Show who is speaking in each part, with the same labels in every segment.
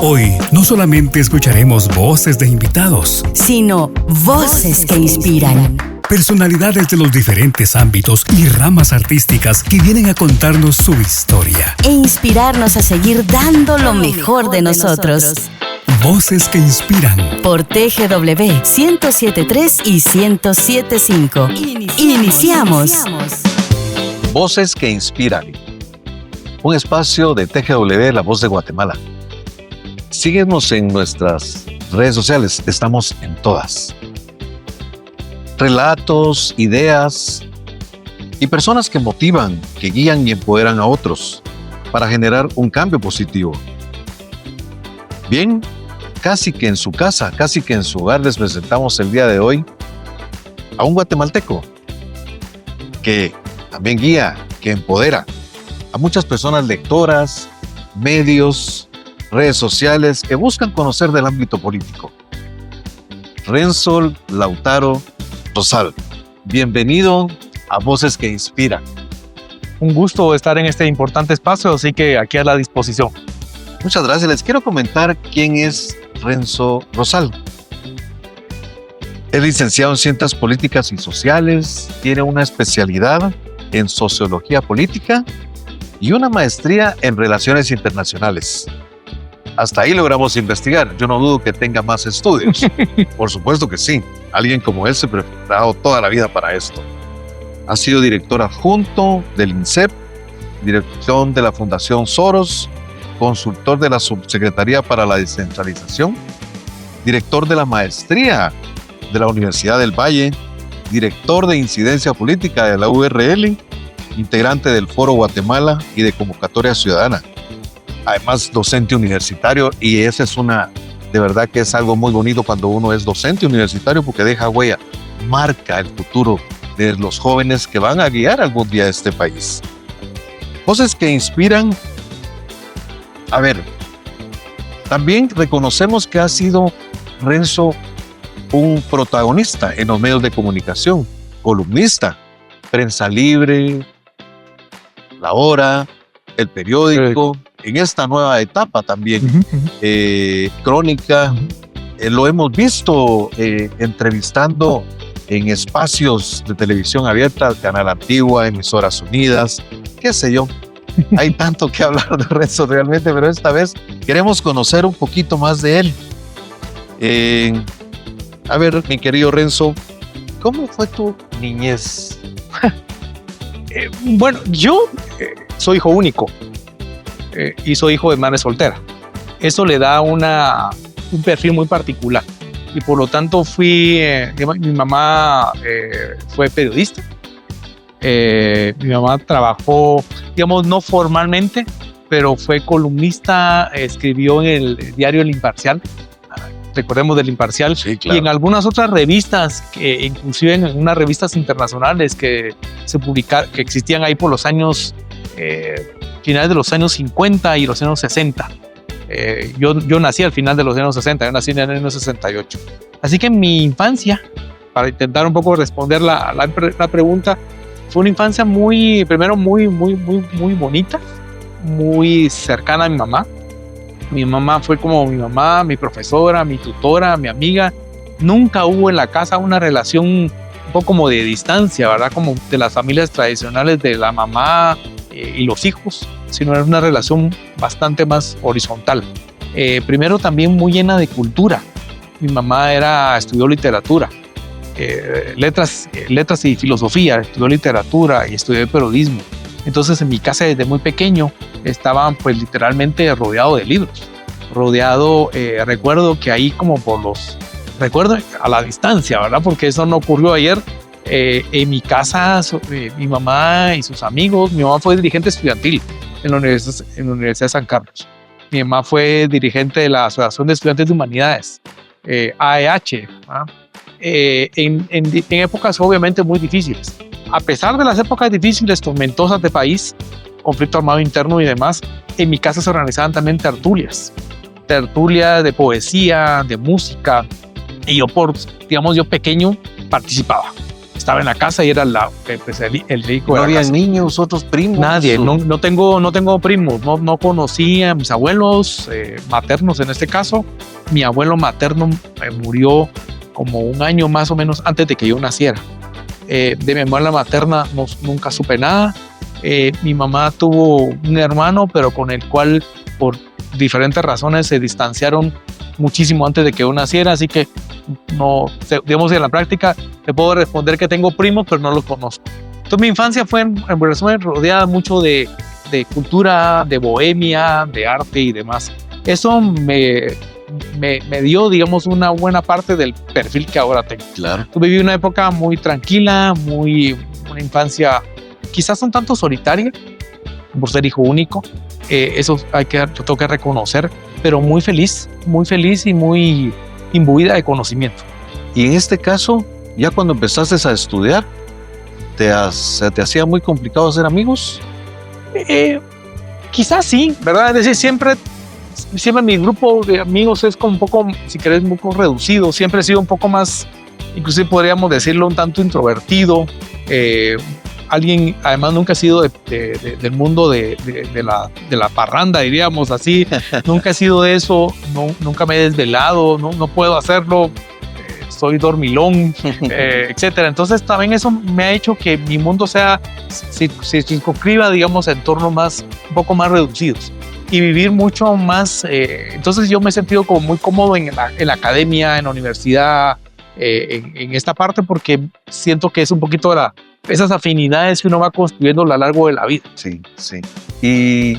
Speaker 1: Hoy no solamente escucharemos voces de invitados,
Speaker 2: sino voces que inspiran.
Speaker 1: Personalidades de los diferentes ámbitos y ramas artísticas que vienen a contarnos su historia
Speaker 2: e inspirarnos a seguir dando lo mejor de nosotros.
Speaker 1: Voces que inspiran.
Speaker 2: Por TGW 107.3 y 107.5. Iniciamos.
Speaker 3: Voces que inspiran. Un espacio de TGW, La Voz de Guatemala. Síguenos en nuestras redes sociales, estamos en todas. Relatos, ideas y personas que motivan, que guían y empoderan a otros para generar un cambio positivo. Bien, casi que en su casa, casi que en su hogar les presentamos el día de hoy a un guatemalteco que también guía, que empodera a muchas personas lectoras, medios, redes sociales que buscan conocer del ámbito político. Renzo Lautaro Rosal, bienvenido a Voces que Inspiran.
Speaker 4: Un gusto estar en este importante espacio, así que aquí a la disposición.
Speaker 3: Muchas gracias. Les quiero comentar quién es Renzo Rosal. Es licenciado en Ciencias Políticas y Sociales, tiene una especialidad en Sociología Política y una maestría en Relaciones Internacionales. Hasta ahí logramos investigar. Yo no dudo que tenga más estudios. Por supuesto que sí. Alguien como él se ha preparado toda la vida para esto. Ha sido director adjunto del INSEP, director de la Fundación Soros, consultor de la Subsecretaría para la Descentralización, director de la Maestría de la Universidad del Valle, director de Incidencia Política de la URL, integrante del Foro Guatemala y de Convocatoria Ciudadana. Además, docente universitario, y esa es de verdad que es algo muy bonito cuando uno es docente universitario porque deja huella, marca el futuro de los jóvenes que van a guiar algún día a este país. Voces que inspiran. A ver, también reconocemos que ha sido Renzo un protagonista en los medios de comunicación, columnista, Prensa Libre, La Hora, El Periódico, en esta nueva etapa también, Crónica. Lo hemos visto entrevistando en espacios de televisión abierta, Canal Antigua, Emisoras Unidas, qué sé yo. Hay tanto que hablar de Renzo realmente, pero esta vez queremos conocer un poquito más de él. A ver, mi querido Renzo, ¿cómo fue tu niñez?
Speaker 4: Bueno, yo soy hijo único y soy hijo de madre soltera. Eso le da un perfil muy particular y por lo tanto mi mamá fue periodista. Mi mamá trabajó, digamos, no formalmente, pero fue columnista, escribió en el diario El Imparcial, recordemos del Imparcial, sí, claro. Y en algunas otras revistas, inclusive en unas revistas internacionales que existían ahí por los años, finales de los años 50 y los años 60. Yo nací al final de los años 60, yo nací en el año 68. Así que mi infancia, para intentar un poco responder la pregunta, fue una infancia muy bonita, muy cercana a mi mamá. Mi mamá fue como mi mamá, mi profesora, mi tutora, mi amiga. Nunca hubo en la casa una relación un poco como de distancia, ¿verdad? Como de las familias tradicionales de la mamá y los hijos, sino era una relación bastante más horizontal. Primero también muy llena de cultura. Mi mamá estudió literatura. Letras y filosofía, estudió literatura y estudió periodismo. Entonces en mi casa desde muy pequeño estaba pues literalmente rodeado de libros. Recuerdo que ahí recuerdo a la distancia, ¿verdad? Porque eso no ocurrió ayer. En mi casa, mi mamá y sus amigos, mi mamá fue dirigente estudiantil en la Universidad de San Carlos. Mi mamá fue dirigente de la Asociación de Estudiantes de Humanidades, AEH, ¿verdad? En épocas obviamente muy difíciles. A pesar de las épocas difíciles, tormentosas de país, conflicto armado interno y demás, en mi casa se organizaban también tertulias de poesía, de música, y yo pequeño participaba. estaba en la casa y era pues el rico
Speaker 3: ¿No
Speaker 4: de la
Speaker 3: había
Speaker 4: casa.
Speaker 3: niños, otros primos?
Speaker 4: Nadie, no tengo primos, no conocía a mis abuelos maternos en este caso. Mi abuelo materno murió como un año más o menos antes de que yo naciera. De mi abuela materna nunca supe nada. Mi mamá tuvo un hermano, pero con el cual por diferentes razones se distanciaron muchísimo antes de que yo naciera, así que no, digamos, en la práctica te puedo responder que tengo primos, pero no los conozco. Entonces mi infancia fue en resumen rodeada mucho de cultura, de bohemia, de arte y demás. Eso me dio, digamos, una buena parte del perfil que ahora tengo.
Speaker 3: Claro.
Speaker 4: Viví una época muy tranquila, una infancia quizás un tanto solitaria, por ser hijo único. Eso yo tengo que reconocer, pero muy feliz y muy imbuida de conocimiento.
Speaker 3: Y en este caso, ya cuando empezaste a estudiar, ¿se te hacía muy complicado hacer amigos?
Speaker 4: Quizás sí, ¿verdad? Es decir, siempre mi grupo de amigos es como un poco, si querés, un poco reducido. Siempre he sido un poco más, inclusive podríamos decirlo, un tanto introvertido. Alguien, además, nunca he sido del mundo de la parranda, diríamos así. Nunca he sido de eso, nunca me he desvelado, no puedo hacerlo. Soy dormilón, etcétera. Entonces también eso me ha hecho que mi mundo se circunscriba, digamos, a entornos un poco más reducidos y vivir mucho más. Entonces yo me he sentido como muy cómodo en la academia, en la universidad, en esta parte, porque siento que es un poquito esas afinidades que uno va construyendo a lo largo de la vida.
Speaker 3: Sí, sí. ¿Y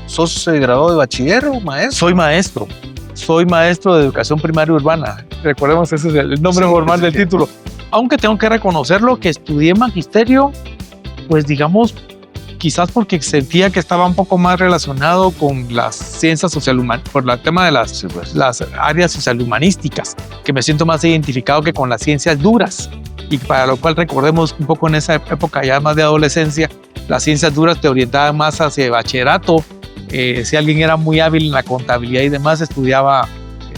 Speaker 3: sos graduado de bachiller o maestro?
Speaker 4: Soy maestro de educación primaria urbana. Recordemos, ese es el nombre formal del título. Aunque tengo que reconocerlo que estudié magisterio, pues digamos, quizás porque sentía que estaba un poco más relacionado con las ciencias socialhumanísticas, por el tema de las áreas socialhumanísticas, que me siento más identificado que con las ciencias duras. Y para lo cual recordemos un poco en esa época ya más de adolescencia, las ciencias duras te orientaban más hacia bachillerato. Si alguien era muy hábil en la contabilidad y demás, estudiaba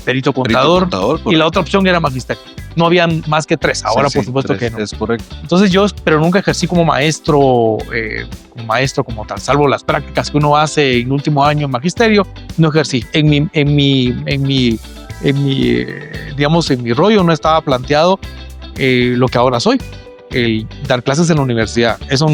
Speaker 4: perito contador y la otra opción era magisterio. No habían más que tres, ahora por supuesto que no.
Speaker 3: Es correcto.
Speaker 4: Entonces pero nunca ejercí como maestro como tal, salvo las prácticas que uno hace en el último año en magisterio, no ejercí. En mi rollo no estaba planteado lo que ahora soy, el dar clases en la universidad. Eso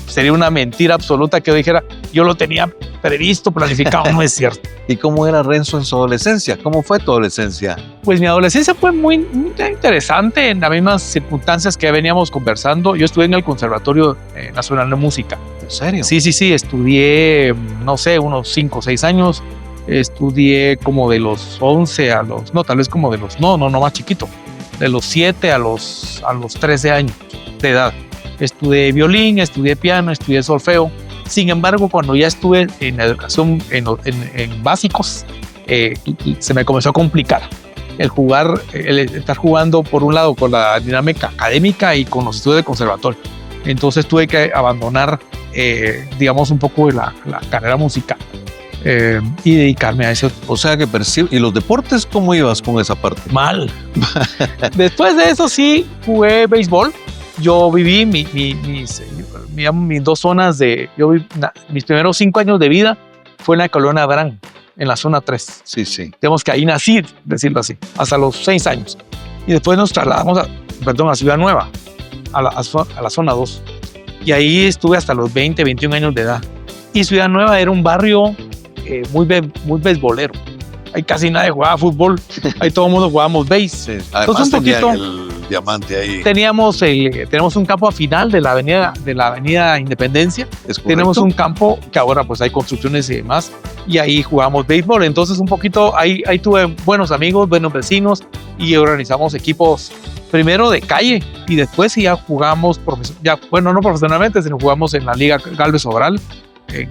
Speaker 4: sería una mentira absoluta que yo dijera, yo lo tenía previsto, planificado, no es cierto.
Speaker 3: ¿Y cómo era Renzo en su adolescencia? ¿Cómo fue tu adolescencia?
Speaker 4: Pues mi adolescencia fue muy interesante en las mismas circunstancias que veníamos conversando. Yo estudié en el Conservatorio Nacional de Música.
Speaker 3: ¿En serio?
Speaker 4: Sí, estudié, no sé, unos 5 o 6 años. Estudié como de los 11 a los, no, tal vez como de los, no más chiquito, de los 7 a los 13 años de edad. Estudié violín, estudié piano, estudié solfeo. Sin embargo, cuando ya estuve en educación, en básicos, se me comenzó a complicar el estar jugando por un lado con la dinámica académica y con los estudios de conservatorio. Entonces tuve que abandonar, digamos, un poco la carrera musical y dedicarme a eso.
Speaker 3: O sea que ¿y los deportes cómo ibas con esa parte?
Speaker 4: Mal. Después de eso sí jugué béisbol. Yo viví mis 2 zonas mis primeros 5 años de vida fue en la colonia Abraham, en la zona 3.
Speaker 3: Sí.
Speaker 4: Digamos que ahí nací, decirlo así, hasta los 6 años. Y después nos trasladamos a Ciudad Nueva, a la zona 2. Y ahí estuve hasta los 20, 21 años de edad. Y Ciudad Nueva era un barrio muy beisbolero. Ahí casi nadie jugaba fútbol. Ahí todo el mundo jugábamos béis.
Speaker 3: Sí. Además
Speaker 4: entonces, un poquito,
Speaker 3: el diamante ahí.
Speaker 4: tenemos un campo a final de la avenida Independencia. Tenemos un campo que ahora pues hay construcciones y demás. Y ahí jugamos béisbol. Entonces un poquito ahí tuve buenos amigos, buenos vecinos y organizamos equipos primero de calle y después ya jugamos, no profesionalmente, sino jugamos en la Liga Galvez Obral.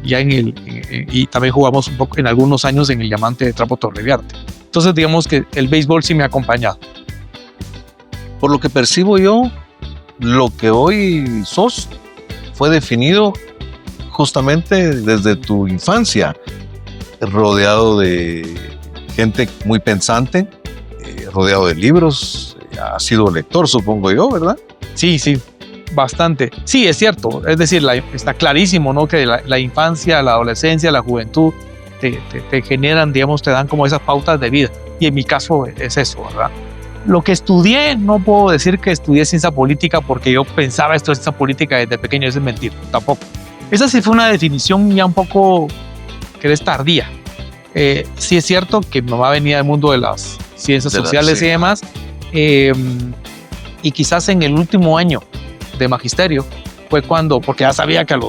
Speaker 4: Y también jugamos un poco en algunos años en el Diamante de Trapo Torreviarte. Entonces digamos que el béisbol sí me ha acompañado.
Speaker 3: Por lo que percibo yo, lo que hoy sos fue definido justamente desde tu infancia, rodeado de gente muy pensante, rodeado de libros, has sido lector, supongo yo, ¿verdad?
Speaker 4: Sí, bastante. Sí, es cierto. Es decir, está clarísimo, ¿no? Que la infancia, la adolescencia, la juventud te generan, digamos, te dan como esas pautas de vida. Y en mi caso es eso, ¿verdad? Lo que estudié, no puedo decir que estudié ciencia política porque yo pensaba esto de ciencia política desde pequeño, eso es mentira, tampoco. Esa sí fue una definición ya un poco, que es tardía. Sí es cierto que mi mamá venía del mundo de las ciencias sociales y demás, y quizás en el último año de magisterio fue cuando, porque ya sabía que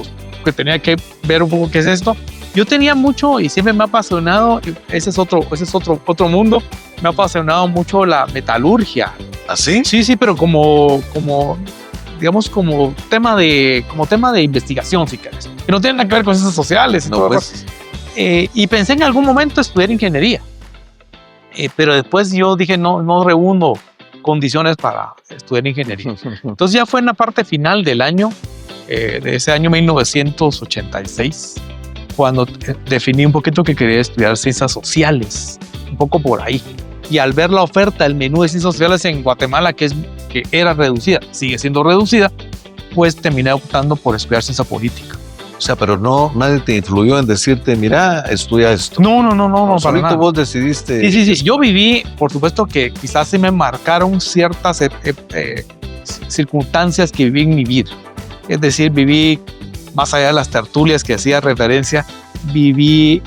Speaker 4: tenía que ver un poco qué es esto. Yo tenía mucho y siempre me ha apasionado, ese es otro mundo, me ha apasionado mucho la metalurgia.
Speaker 3: ¿Ah, sí?
Speaker 4: Sí, pero como digamos, como tema de investigación, si quieres. Que no tiene nada que ver con ciencias sociales.
Speaker 3: No, pues.
Speaker 4: Y pensé en algún momento estudiar ingeniería. Pero después yo dije, no reúno condiciones para estudiar ingeniería. Entonces ya fue en la parte final del año, de ese año 1986, cuando definí un poquito que quería estudiar ciencias sociales, un poco por ahí. Y al ver la oferta, el menú de ciencias sociales en Guatemala, que era reducida, sigue siendo reducida, pues terminé optando por estudiar ciencia política.
Speaker 3: O sea, pero nadie te influyó en decirte, mira, estudia esto.
Speaker 4: No, para nada.
Speaker 3: Vos decidiste.
Speaker 4: Sí. Yo viví, por supuesto que quizás se me marcaron ciertas circunstancias que viví en mi vida. Es decir, viví, más allá de las tertulias que hacía referencia, viví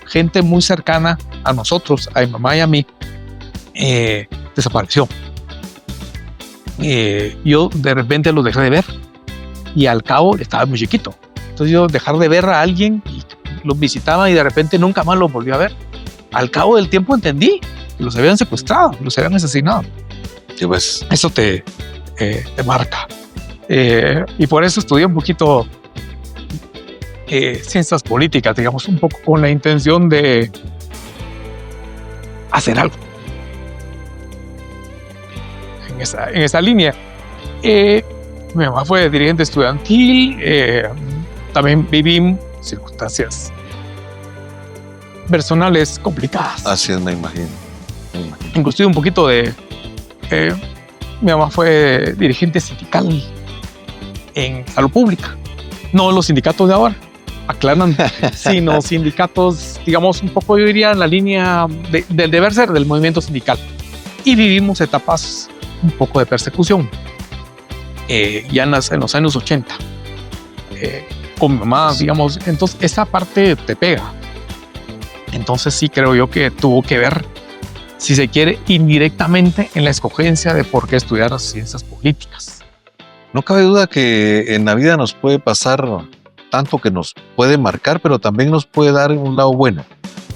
Speaker 4: gente muy cercana a nosotros, a mi mamá y a mí, desapareció. Yo de repente los dejé de ver y al cabo estaba muy chiquito. Entonces yo dejar de ver a alguien y los visitaba y de repente nunca más los volví a ver. Al cabo del tiempo entendí que los habían secuestrado, los habían asesinado.
Speaker 3: Sí, pues.
Speaker 4: Eso te marca. Y por eso estudié un poquito ciencias políticas, digamos, un poco con la intención de hacer algo en esa línea. Mi mamá fue dirigente estudiantil, también viví circunstancias personales complicadas.
Speaker 3: Así es, me imagino.
Speaker 4: Inclusive un poquito de... mi mamá fue dirigente sindical en salud pública. No los sindicatos de ahora, aclaran, sino sindicatos, digamos, un poco yo diría en la línea del deber ser del movimiento sindical. Y vivimos etapas un poco de persecución, ya en los años 80. Con mi mamá, digamos, entonces esa parte te pega. Entonces sí creo yo que tuvo que ver, si se quiere, indirectamente en la escogencia de por qué estudiar ciencias políticas.
Speaker 3: No cabe duda que en la vida nos puede pasar tanto que nos puede marcar, pero también nos puede dar un lado bueno.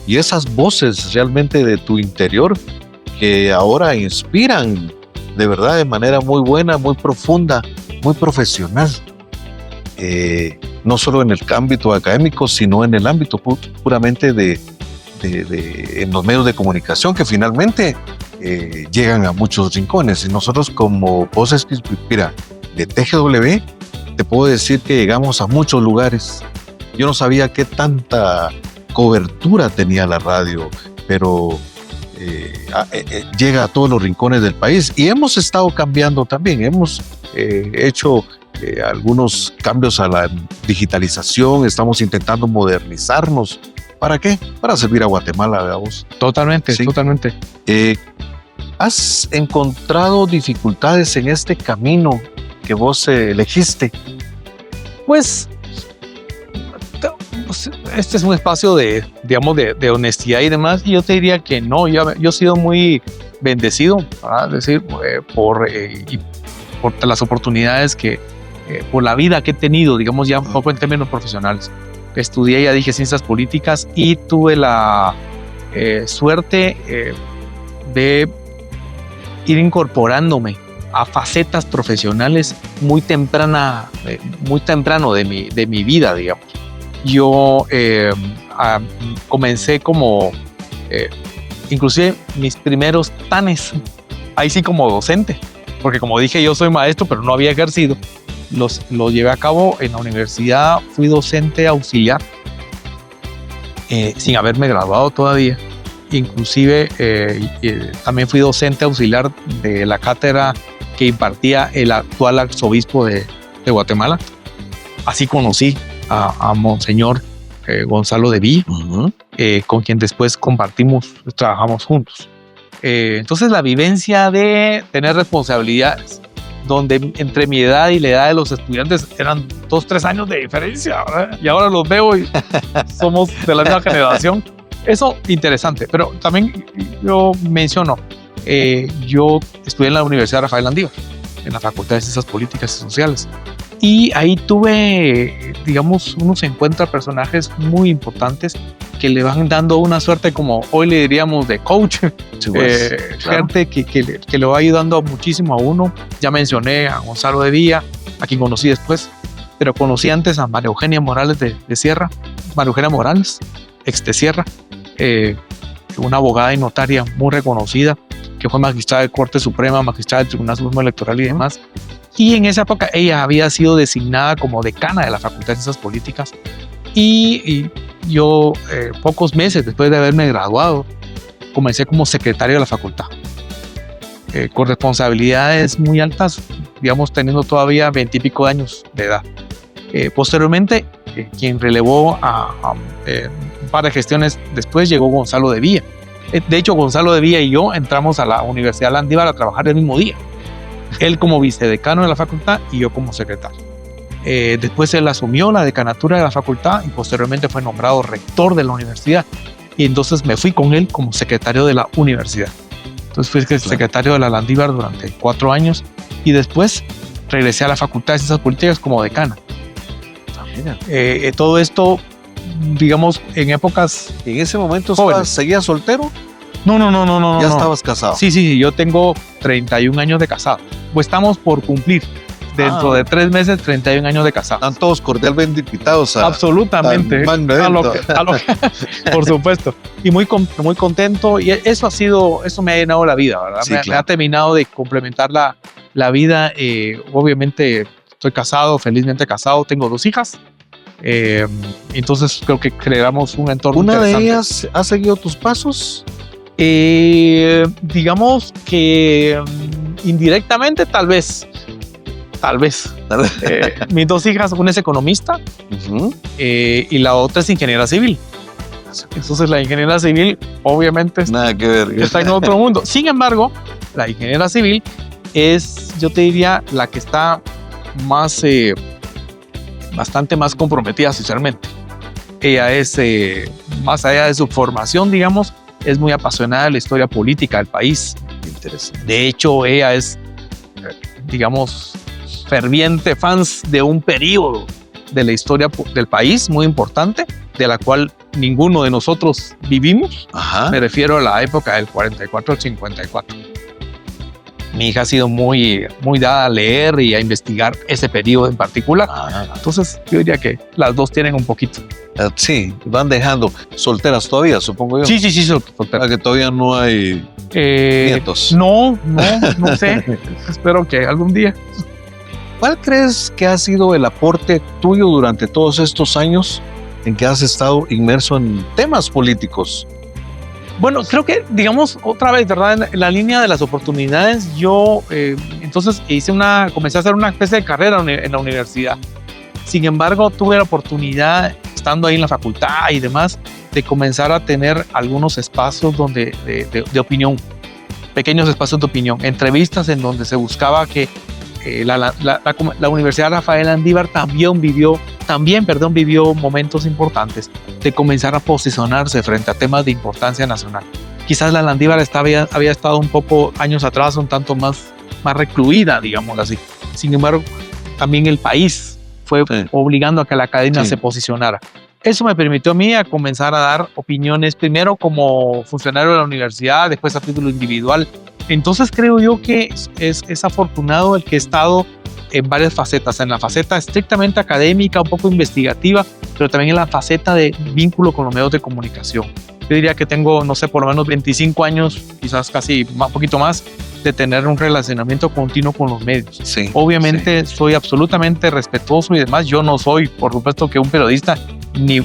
Speaker 3: Y esas voces realmente de tu interior que ahora inspiran de verdad de manera muy buena, muy profunda, muy profesional. No solo en el ámbito académico, sino en el ámbito puramente en los medios de comunicación que finalmente llegan a muchos rincones. Y nosotros como Voces que Inspiran de TGW, te puedo decir que llegamos a muchos lugares. Yo no sabía qué tanta cobertura tenía la radio, pero llega a todos los rincones del país y hemos estado cambiando también. Hemos hecho algunos cambios a la digitalización, estamos intentando modernizarnos. ¿Para qué? Para servir a Guatemala, veamos.
Speaker 4: Totalmente,
Speaker 3: sí.
Speaker 4: Totalmente.
Speaker 3: ¿Has encontrado dificultades en este camino que vos elegiste?
Speaker 4: Pues este es un espacio de honestidad y demás, y yo te diría que no. Yo he sido muy bendecido, ¿verdad? Es decir, por las oportunidades por la vida que he tenido, digamos ya un poco en términos profesionales. Estudié, ya dije, ciencias políticas y tuve la suerte de ir incorporándome a facetas profesionales muy temprano de mi vida, digamos. Yo comencé como, inclusive mis primeros tanes, ahí sí como docente, porque como dije yo soy maestro, pero no había ejercido. Los llevé a cabo en la universidad, fui docente auxiliar, sin haberme graduado todavía. Inclusive también fui docente auxiliar de la cátedra que que impartía el actual arzobispo de Guatemala. Así conocí a Monseñor Gonzalo de Villa, con quien después trabajamos juntos. Entonces la vivencia de tener responsabilidades, donde entre mi edad y la edad de los estudiantes eran 2-3 años de diferencia, ¿verdad? Y ahora los veo y somos de la misma generación. Eso interesante, pero también yo menciono, yo estudié en la Universidad Rafael Landívar, en la Facultad de Ciencias Políticas y Sociales. Y ahí tuve, digamos, uno se encuentra personajes muy importantes que le van dando una suerte, como hoy le diríamos, de coach. Sí, pues, claro. Gente que le va ayudando muchísimo a uno. Ya mencioné a Gonzalo de Villa, a quien conocí después, pero conocí antes a María Eugenia Morales de Sierra, María Eugenia Morales, ex de Sierra, una abogada y notaria muy reconocida, que fue magistrada de Corte Suprema, magistrada del Tribunal Supremo Electoral y demás. Y en esa época ella había sido designada como decana de la Facultad de Ciencias Políticas. Y yo, pocos meses después de haberme graduado, comencé como secretario de la facultad, con responsabilidades muy altas, digamos, teniendo todavía 20 y pico de años de edad. Posteriormente, quien relevó a un par de gestiones después llegó Gonzalo de Villa. De hecho, Gonzalo de Villa y yo entramos a la Universidad Landívar a trabajar el mismo día. Él como vicedecano de la facultad y yo como secretario. Después él asumió la decanatura de la facultad y posteriormente fue nombrado rector de la universidad. Y entonces me fui con él como secretario de la universidad. Entonces fui secretario de la Landívar durante 4 años y después regresé a la Facultad de Ciencias Políticas como decana. Todo esto, digamos, en épocas...
Speaker 3: ¿En ese momento seguías soltero?
Speaker 4: No.
Speaker 3: ¿Ya estabas casado?
Speaker 4: Sí, yo tengo 31 años de casado. Pues estamos por cumplir. Dentro de 3 meses, 31 años de casado.
Speaker 3: Están todos cordialmente invitados a...
Speaker 4: Absolutamente. A lo que, por supuesto. Y muy contento. Y eso me ha llenado la vida, ¿verdad? Sí, me ha terminado de complementar la vida. Obviamente estoy casado, felizmente casado. Tengo 2 hijas. Entonces creo que creamos un entorno interesante.
Speaker 3: ¿Una de ellas ha seguido tus pasos?
Speaker 4: Digamos que indirectamente tal vez. Mis 2 hijas, una es economista y la otra es ingeniera civil. Entonces la ingeniera civil obviamente
Speaker 3: nada que ver,
Speaker 4: está en otro mundo. Sin embargo, la ingeniera civil es, yo te diría, la que está más bastante más comprometida socialmente. Ella es, más allá de su formación, digamos, es muy apasionada de la historia política del país.
Speaker 3: Interesante.
Speaker 4: De hecho, ella es, digamos, ferviente fans de un periodo de la historia del país muy importante, de la cual ninguno de nosotros vivimos.
Speaker 3: Ajá.
Speaker 4: Me refiero a la época del 44 al 54. Mi hija ha sido muy dada a leer y a investigar ese periodo en particular. Entonces, yo diría que las 2 tienen un poquito.
Speaker 3: Sí, van dejando solteras todavía, supongo yo.
Speaker 4: Sí, solteras.
Speaker 3: Que todavía no hay nietos.
Speaker 4: No sé. Espero que algún día.
Speaker 3: ¿Cuál crees que ha sido el aporte tuyo durante todos estos años en que has estado inmerso en temas políticos?
Speaker 4: Bueno, creo que, digamos, otra vez, ¿verdad? En la línea de las oportunidades, yo entonces comencé a hacer una especie de carrera en la universidad. Sin embargo, tuve la oportunidad, estando ahí en la facultad y demás, de comenzar a tener algunos espacios de opinión, pequeños espacios de opinión, entrevistas en donde se buscaba que la Universidad Rafael Landívar también vivió momentos importantes de comenzar a posicionarse frente a temas de importancia nacional. Quizás la Landívar había estado un poco años atrás, un tanto más recluida, digamos así. Sin embargo, también el país fue obligando a que la academia se posicionara. Eso me permitió a mí a comenzar a dar opiniones, primero como funcionario de la universidad, después a título individual. Entonces creo yo que es afortunado el que he estado en varias facetas, en la faceta estrictamente académica, un poco investigativa, pero también en la faceta de vínculo con los medios de comunicación. Yo diría que tengo, no sé, por lo menos 25 años, quizás casi un poquito más, de tener un relacionamiento continuo con los medios.
Speaker 3: Sí,
Speaker 4: obviamente soy absolutamente respetuoso y demás. Yo no soy, por supuesto, que un periodista, ni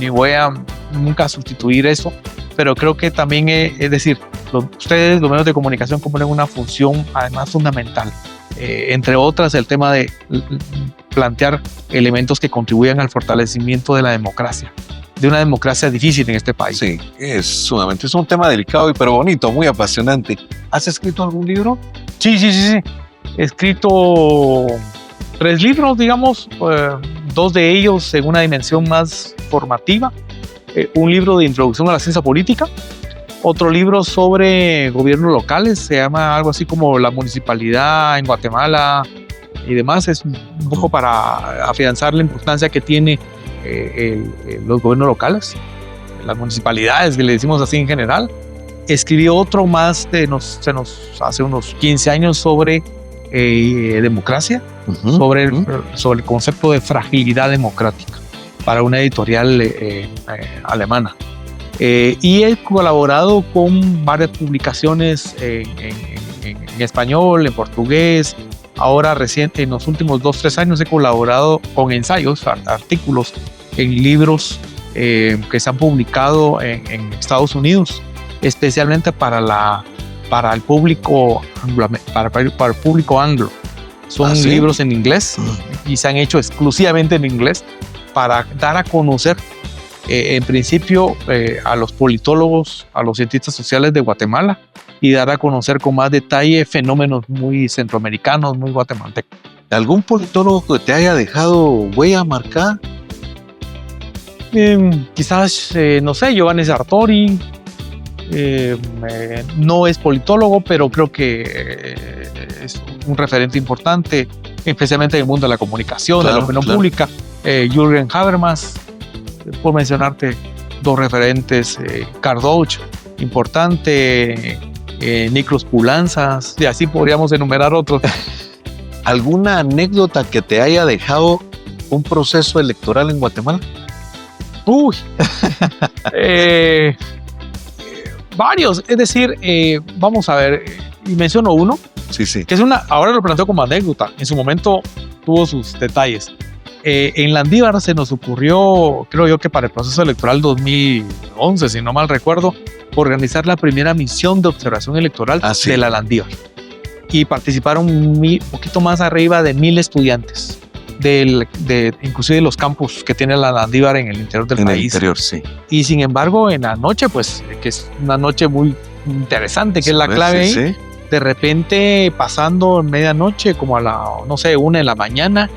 Speaker 4: voy a nunca sustituir eso, pero creo que también, es decir, ustedes, los medios de comunicación, cumplen una función además fundamental. Entre otras, el tema de plantear elementos que contribuyan al fortalecimiento de la democracia, de una democracia difícil en este país.
Speaker 3: Sí, es un tema delicado pero bonito, muy apasionante. ¿Has escrito algún libro?
Speaker 4: Sí. He escrito 3 libros, digamos, 2 de ellos en una dimensión más formativa. Un libro de introducción a la ciencia política, otro libro sobre gobiernos locales, se llama algo así como La municipalidad en Guatemala y demás. Es un poco para afianzar la importancia que tiene los gobiernos locales, las municipalidades, que le decimos así en general. Escribí otro más hace unos 15 años sobre democracia, sobre el concepto de fragilidad democrática, para una editorial alemana. Y he colaborado con varias publicaciones en español, en portugués. Ahora reciente, en los últimos 2-3 años, he colaborado con ensayos, artículos en libros que se han publicado en Estados Unidos, especialmente para el público anglo. Son libros en inglés y se han hecho exclusivamente en inglés para dar a conocer, en principio, a los politólogos, a los cientistas sociales de Guatemala, y dar a conocer con más detalle fenómenos muy centroamericanos, muy guatemaltecos.
Speaker 3: ¿Algún politólogo que te haya dejado huella marcada?
Speaker 4: Quizás, no sé, Giovanni Sartori. No es politólogo, pero creo que es un referente importante, especialmente en el mundo de la comunicación, de la opinión pública. Jürgen Habermas, por mencionarte 2 referentes. Karl Deutsch, importante. Niklas Poulantzas, y así podríamos enumerar otros.
Speaker 3: ¿Alguna anécdota que te haya dejado un proceso electoral en Guatemala?
Speaker 4: Varios, es decir, vamos a ver, y menciono uno, que es ahora lo planteo como anécdota, en su momento tuvo sus detalles. En Landívar se nos ocurrió, creo yo que para el proceso electoral 2011, si no mal recuerdo, organizar la primera misión de observación electoral de la Landívar. Y participaron un poquito más arriba de 1,000 estudiantes, inclusive de los campus que tiene la Landívar en el interior del país.
Speaker 3: En el interior, sí.
Speaker 4: Y sin embargo, en la noche, pues, que es una noche muy interesante, que es la clave ahí, de repente, pasando medianoche, como a la, 1 de la mañana,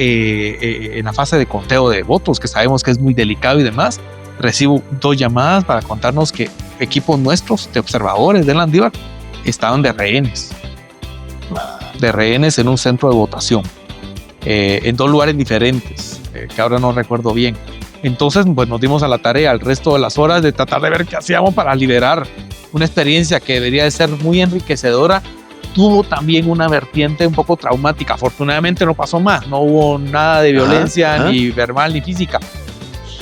Speaker 4: en la fase de conteo de votos, que sabemos que es muy delicado y demás, recibo 2 llamadas para contarnos que equipos nuestros de observadores de Landívar estaban de rehenes en un centro de votación, en 2 lugares diferentes, que ahora no recuerdo bien. Entonces, pues nos dimos a la tarea el resto de las horas de tratar de ver qué hacíamos para liberar una experiencia que debería de ser muy enriquecedora. Tuvo también una vertiente un poco traumática. Afortunadamente no pasó más, no hubo nada de violencia, ni verbal ni física.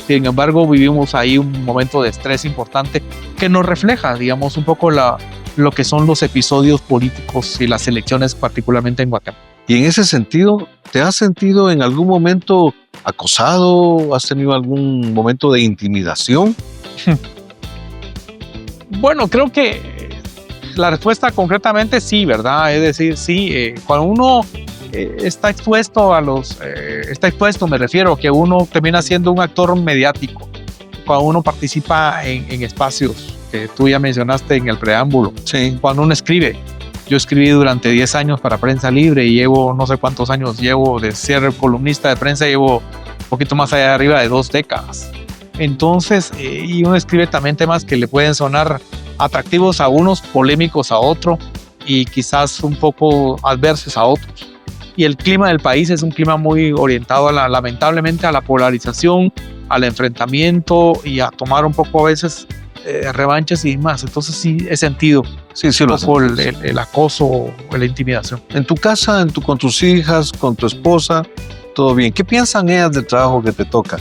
Speaker 4: Sin embargo, vivimos ahí un momento de estrés importante que nos refleja, digamos, un poco lo que son los episodios políticos y las elecciones, particularmente en Guatemala.
Speaker 3: Y en ese sentido, ¿te has sentido en algún momento acosado? ¿Has tenido algún momento de intimidación?
Speaker 4: Bueno, creo que la respuesta concretamente sí, ¿verdad? Es decir, sí, cuando uno está expuesto me refiero a que uno termina siendo un actor mediático, cuando uno participa en espacios que tú ya mencionaste en el preámbulo, cuando uno escribe. Yo escribí durante 10 años para Prensa Libre y llevo no sé cuántos años llevo de ser columnista de prensa, llevo un poquito más allá de arriba de 2 décadas. Entonces, y uno escribe también temas que le pueden sonar atractivos a unos, polémicos a otros y quizás un poco adversos a otros. Y el clima del país es un clima muy orientado lamentablemente a la polarización, al enfrentamiento y a tomar un poco a veces revanchas y demás. Entonces sí he sentido un poco el acoso o la intimidación.
Speaker 3: En tu casa, con tus hijas, con tu esposa, todo bien. ¿Qué piensan ellas del trabajo que te toca?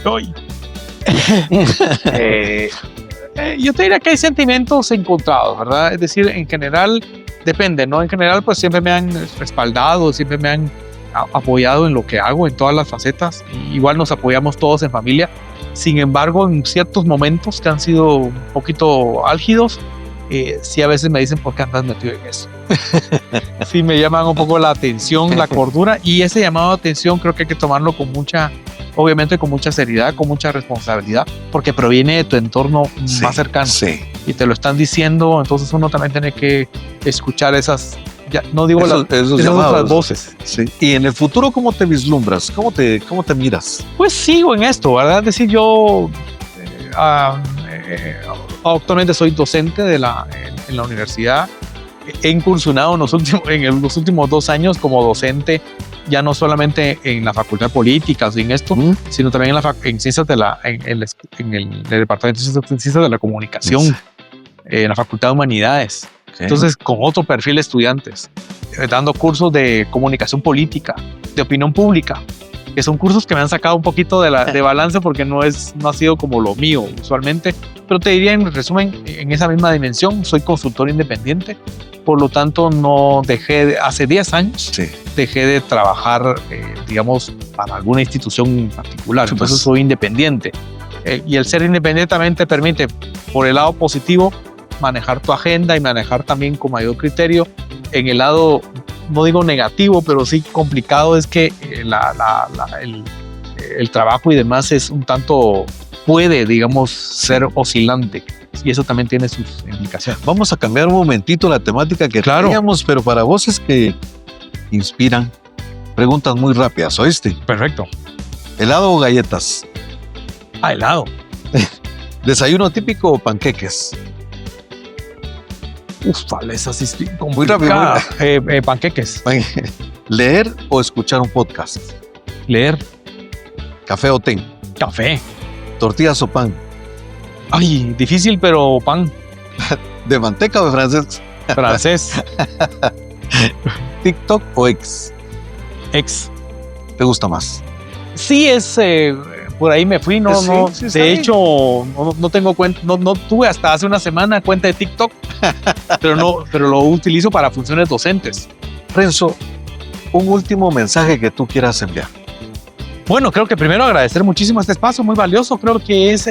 Speaker 4: Yo te diría que hay sentimientos encontrados, ¿verdad? Es decir, en general, depende, ¿no? En general, pues siempre me han respaldado, siempre me han apoyado en lo que hago, en todas las facetas. Igual nos apoyamos todos en familia. Sin embargo, en ciertos momentos que han sido un poquito álgidos, sí a veces me dicen, ¿por qué andas metido en eso? Sí me llaman un poco la atención, la cordura, y ese llamado de atención creo que hay que tomarlo obviamente con mucha seriedad, con mucha responsabilidad, porque proviene de tu entorno más cercano.
Speaker 3: Sí.
Speaker 4: Y te lo están diciendo, entonces uno también tiene que escuchar esas, ya, no digo
Speaker 3: esos
Speaker 4: esas
Speaker 3: llamados.
Speaker 4: otras voces.
Speaker 3: Sí. Y en el futuro, ¿cómo te vislumbras? ¿Cómo te miras?
Speaker 4: Pues sigo en esto, ¿verdad? Es decir, yo actualmente soy docente en la universidad. He incursionado en los últimos 2 años como docente, ya no solamente en la Facultad de Política, en esto, sino también en ciencias en el Departamento de Ciencias de la Comunicación, en la Facultad de Humanidades. Okay. Entonces, con otro perfil de estudiantes, dando cursos de comunicación política, de opinión pública, que son cursos que me han sacado un poquito de balance porque no ha sido como lo mío usualmente. Pero te diría, en resumen, en esa misma dimensión, soy consultor independiente. Por lo tanto, hace 10 años, dejé de trabajar, digamos, para alguna institución en particular. Entonces soy independiente. Y el ser independiente también te permite, por el lado positivo, manejar tu agenda y manejar también con mayor criterio. En el lado, no digo negativo, pero sí complicado, es que el trabajo y demás es un tanto, puede, digamos, ser oscilante. Y eso también tiene sus implicaciones.
Speaker 3: Vamos a cambiar un momentito la temática que teníamos, pero para voces que inspiran, preguntas muy rápidas, ¿oíste?
Speaker 4: Perfecto.
Speaker 3: ¿Helado o galletas?
Speaker 4: Helado.
Speaker 3: ¿Desayuno típico o panqueques?
Speaker 4: Vale, esa sí es muy rápido. Panqueques.
Speaker 3: ¿Leer o escuchar un podcast?
Speaker 4: Leer.
Speaker 3: ¿Café o té?
Speaker 4: Café.
Speaker 3: ¿Tortillas o pan?
Speaker 4: Ay, difícil, pero pan.
Speaker 3: ¿De manteca o de francés?
Speaker 4: Francés.
Speaker 3: ¿TikTok o X?
Speaker 4: X.
Speaker 3: ¿Te gusta más?
Speaker 4: Sí, por ahí me fui, de hecho, no tengo cuenta, no tuve hasta hace una semana cuenta de TikTok, pero lo utilizo para funciones docentes.
Speaker 3: Renzo, un último mensaje que tú quieras enviar.
Speaker 4: Bueno, creo que primero agradecer muchísimo este espacio, muy valioso. Creo que es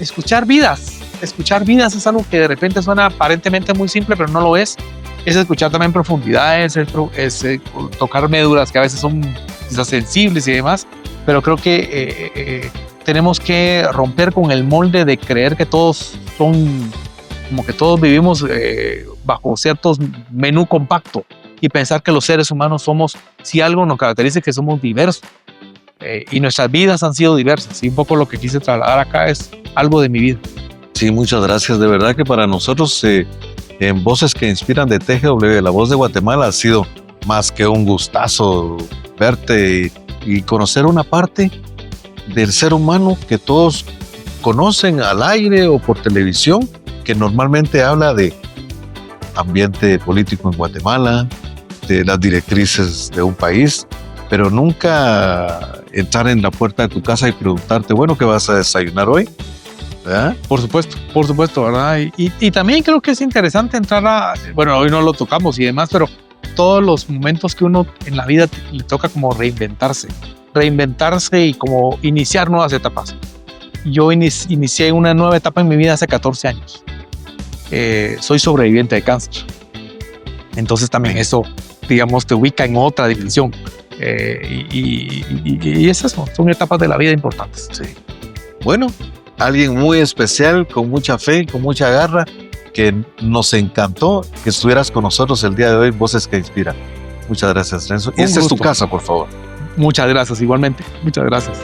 Speaker 4: escuchar vidas. Escuchar vidas es algo que de repente suena aparentemente muy simple, pero no lo es. Es escuchar también profundidades, es tocar médulas que a veces son quizás sensibles y demás. Pero creo que tenemos que romper con el molde de creer que todos como que todos vivimos bajo ciertos menú compacto y pensar que los seres humanos somos, si algo nos caracteriza, que somos diversos. Y nuestras vidas han sido diversas. Y un poco lo que quise trasladar acá es algo de mi vida.
Speaker 3: Sí, muchas gracias. De verdad que para nosotros, en Voces que Inspiran de TGW, La Voz de Guatemala, ha sido más que un gustazo verte y conocer una parte del ser humano que todos conocen al aire o por televisión, que normalmente habla de ambiente político en Guatemala, de las directrices de un país, pero nunca entrar en la puerta de tu casa y preguntarte, bueno, ¿qué vas a desayunar hoy? ¿Verdad?
Speaker 4: Por supuesto, ¿verdad? Y también creo que es interesante entrar bueno, hoy no lo tocamos y demás, pero todos los momentos que uno en la vida le toca como reinventarse y como iniciar nuevas etapas. Yo inicié una nueva etapa en mi vida hace 14 años. Soy sobreviviente de cáncer. Entonces también eso, digamos, te ubica en otra dimensión. Y esas son etapas de la vida importantes.
Speaker 3: Sí. Bueno, alguien muy especial, con mucha fe, con mucha garra, que nos encantó que estuvieras con nosotros el día de hoy, Voces que Inspiran. Muchas gracias, Renzo. Y esta es tu casa, por favor.
Speaker 4: Muchas gracias, igualmente. Muchas gracias.